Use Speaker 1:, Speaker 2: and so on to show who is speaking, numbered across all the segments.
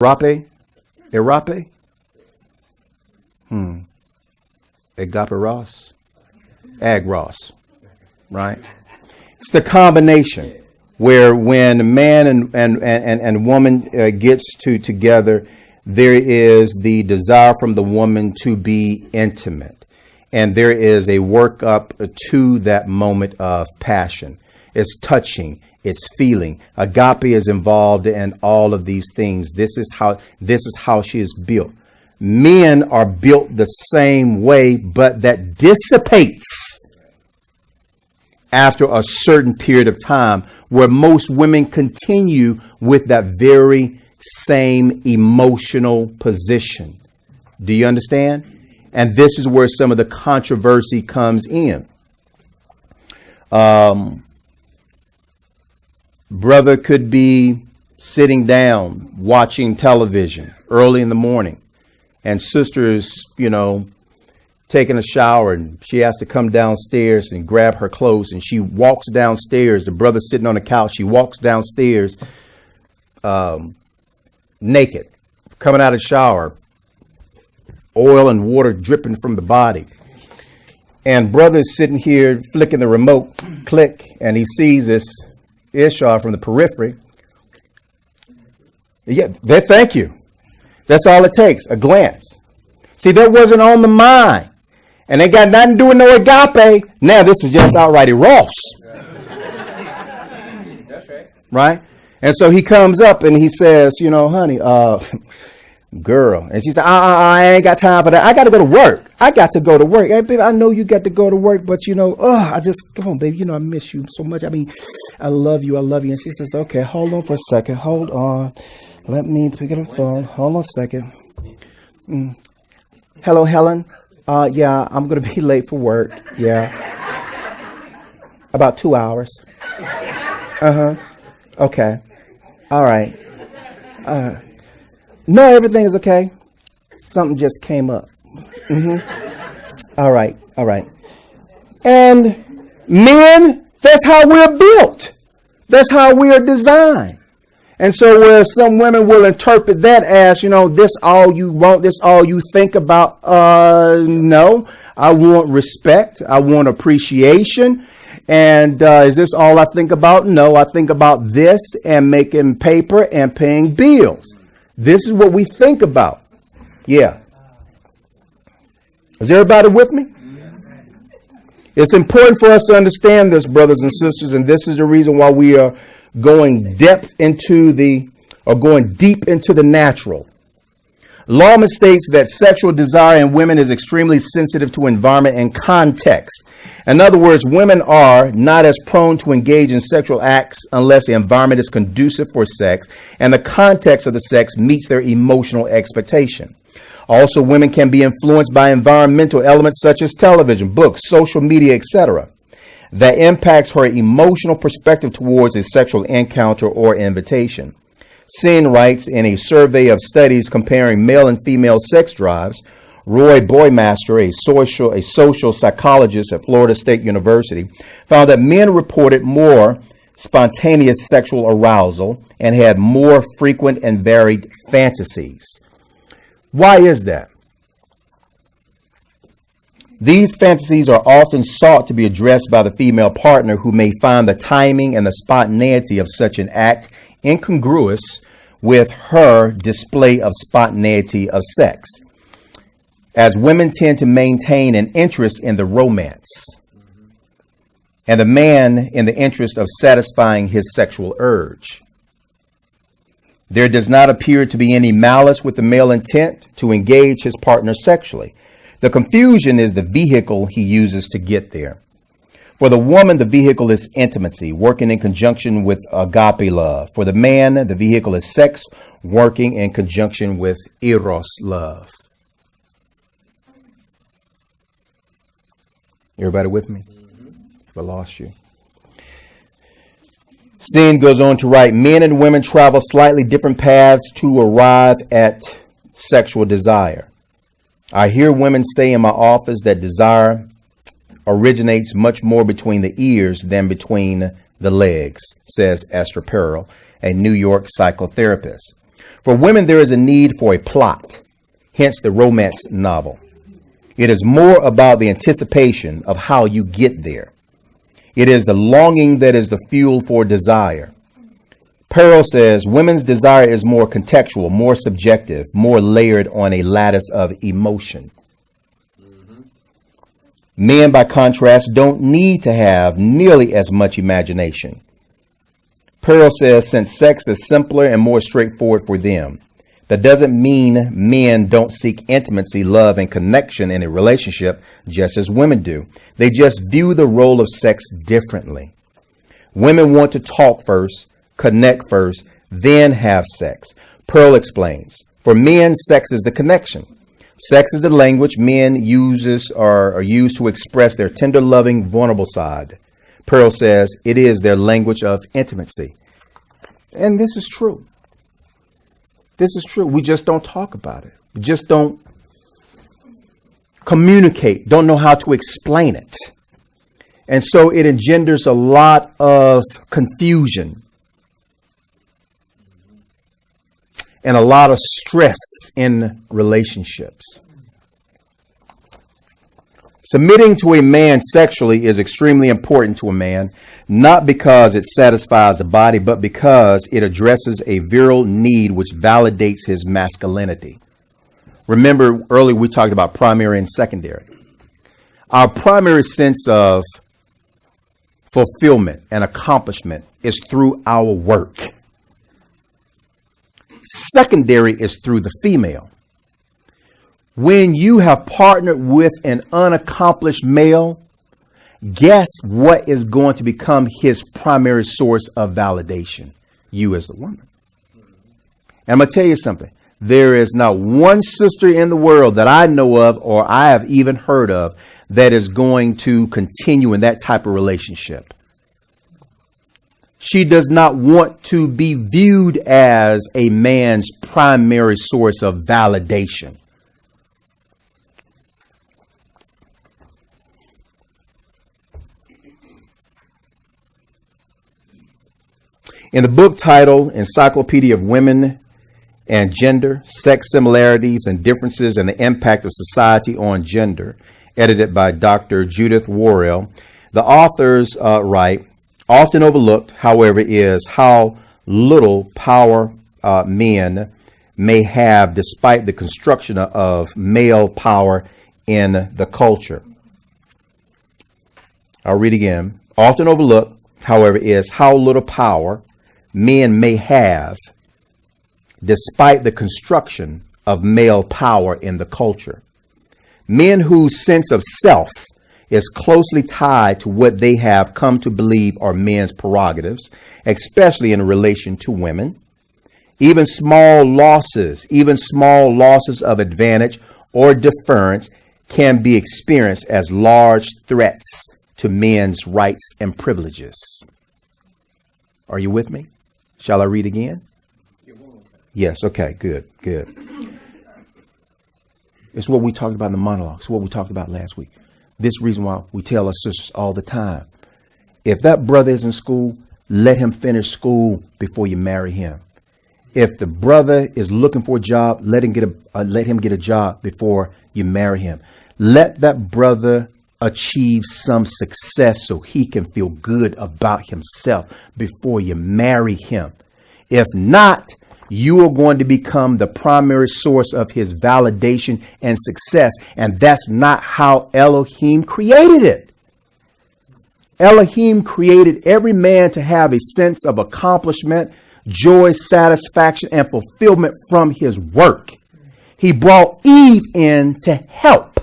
Speaker 1: Erape? Erape? Agaperos? Agros. Right? It's the combination where when a man and woman gets together, there is the desire from the woman to be intimate. And there is a work up to that moment of passion. It's touching. It's feeling. Agape is involved in all of these things. This is how she is built. Men are built the same way, but that dissipates after a certain period of time, where most women continue with that very same emotional position. Do you understand? And this is where some of the controversy comes in. Brother could be sitting down watching television early in the morning, and sister is, taking a shower, and she has to come downstairs and grab her clothes, and she walks downstairs. The brother's sitting on the couch. She walks downstairs naked, coming out of the shower, oil and water dripping from the body. And brother is sitting here flicking the remote, click, and he sees this Ishar from the periphery. Yeah, thank you. That's all it takes, a glance. See, that wasn't on the mind. And they got nothing to do with no agape. Now this is just outright eros. That's right. Right? And so he comes up and he says, honey, girl. And she said, I ain't got time for that. I got to go to work. I got to go to work. Hey, baby, I know you got to go to work, but I just, come on, baby. I miss you so much. I mean, I love you. I love you. And she says, okay, hold on for a second. Hold on. Let me pick up the phone. Hold on a second. Hello, Helen. Yeah, I'm going to be late for work. Yeah. About 2 hours. Okay. All right. No, everything is okay. Something just came up. All right. And men, that's how we're built. That's how we are designed. And so where some women will interpret that as, this all you want, this all you think about. No, I want respect. I want appreciation. And is this all I think about? No, I think about this and making paper and paying bills. This is what we think about. Yeah. Is everybody with me? It's important for us to understand this, brothers and sisters, and this is the reason why we are going deep into the natural. Lawman states that sexual desire in women is extremely sensitive to environment and context. In other words, women are not as prone to engage in sexual acts unless the environment is conducive for sex and the context of the sex meets their emotional expectation. Also, women can be influenced by environmental elements such as television, books, social media, etc. that impacts her emotional perspective towards a sexual encounter or invitation. Sen writes in a survey of studies comparing male and female sex drives. Roy Boymaster, a social psychologist at Florida State University, found that men reported more spontaneous sexual arousal and had more frequent and varied fantasies. Why is that? These fantasies are often sought to be addressed by the female partner, who may find the timing and the spontaneity of such an act incongruous with her display of spontaneity of sex, as women tend to maintain an interest in the romance and the man in the interest of satisfying his sexual urge. There does not appear to be any malice with the male intent to engage his partner sexually. The confusion is the vehicle he uses to get there. For the woman, the vehicle is intimacy, working in conjunction with agape love. For the man, the vehicle is sex, working in conjunction with eros love. Everybody with me? I lost you. Sen goes on to write, men and women travel slightly different paths to arrive at sexual desire. I hear women say in my office that desire originates much more between the ears than between the legs, says Esther Perel, a New York psychotherapist. For women, there is a need for a plot, hence the romance novel. It is more about the anticipation of how you get there. It is the longing that is the fuel for desire. Pearl says women's desire is more contextual, more subjective, more layered on a lattice of emotion. Men, by contrast, don't need to have nearly as much imagination. Pearl says since sex is simpler and more straightforward for them, that doesn't mean men don't seek intimacy, love, and connection in a relationship just as women do. They just view the role of sex differently. Women want to talk first, connect first, then have sex. Pearl explains, for men, sex is the connection. Sex is the language men use to express their tender, loving, vulnerable side. Pearl says it is their language of intimacy. And this is true. This is true. We just don't talk about it. We just don't communicate, don't know how to explain it. And so it engenders a lot of confusion and a lot of stress in relationships. Submitting to a man sexually is extremely important to a man, not because it satisfies the body, but because it addresses a virile need which validates his masculinity. Remember, earlier we talked about primary and secondary. Our primary sense of fulfillment and accomplishment is through our work. Secondary is through the female. When you have partnered with an unaccomplished male, guess what is going to become his primary source of validation? You as the woman. And I'm going to tell you something. There is not one sister in the world that I know of or I have even heard of that is going to continue in that type of relationship. She does not want to be viewed as a man's primary source of validation. In the book titled Encyclopedia of Women and Gender, Sex Similarities and Differences and the Impact of Society on Gender, edited by Dr. Judith Worrell, the authors write, often overlooked, however, is how little power men may have despite the construction of male power in the culture. I'll read again. Often overlooked, however, is how little power men may have despite the construction of male power in the culture. Men whose sense of self is closely tied to what they have come to believe are men's prerogatives, especially in relation to women. Even small losses of advantage or deference can be experienced as large threats to men's rights and privileges. Are you with me? Shall I read again? Yes. Okay, good. It's what we talked about in the monologue. It's what we talked about last week. This reason why we tell our sisters all the time, if that brother is in school, let him finish school before you marry him. If the brother is looking for a job, let him get a job before you marry him. Let that brother achieve some success so he can feel good about himself before you marry him. If not, you are going to become the primary source of his validation and success. And that's not how Elohim created it. Elohim created every man to have a sense of accomplishment, joy, satisfaction, and fulfillment from his work. He brought Eve in to help.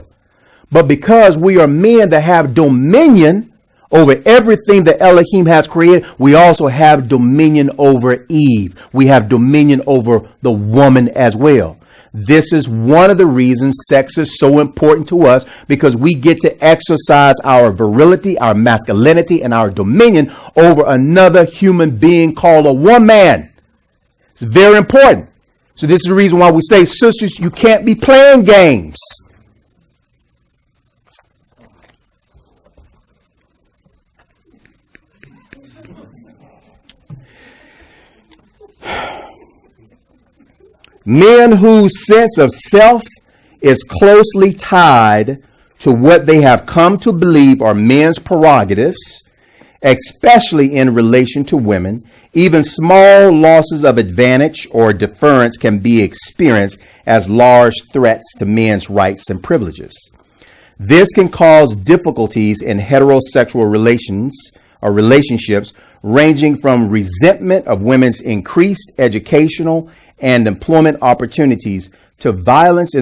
Speaker 1: But because we are men that have dominion over everything that Elohim has created, we also have dominion over Eve. We have dominion over the woman as well. This is one of the reasons sex is so important to us, because we get to exercise our virility, our masculinity, and our dominion over another human being called a woman. It's very important. So this is the reason why we say, sisters, you can't be playing games. Men whose sense of self is closely tied to what they have come to believe are men's prerogatives, especially in relation to women, even small losses of advantage or deference can be experienced as large threats to men's rights and privileges. This can cause difficulties in heterosexual relations or relationships, ranging from resentment of women's increased educational and employment opportunities to violence in the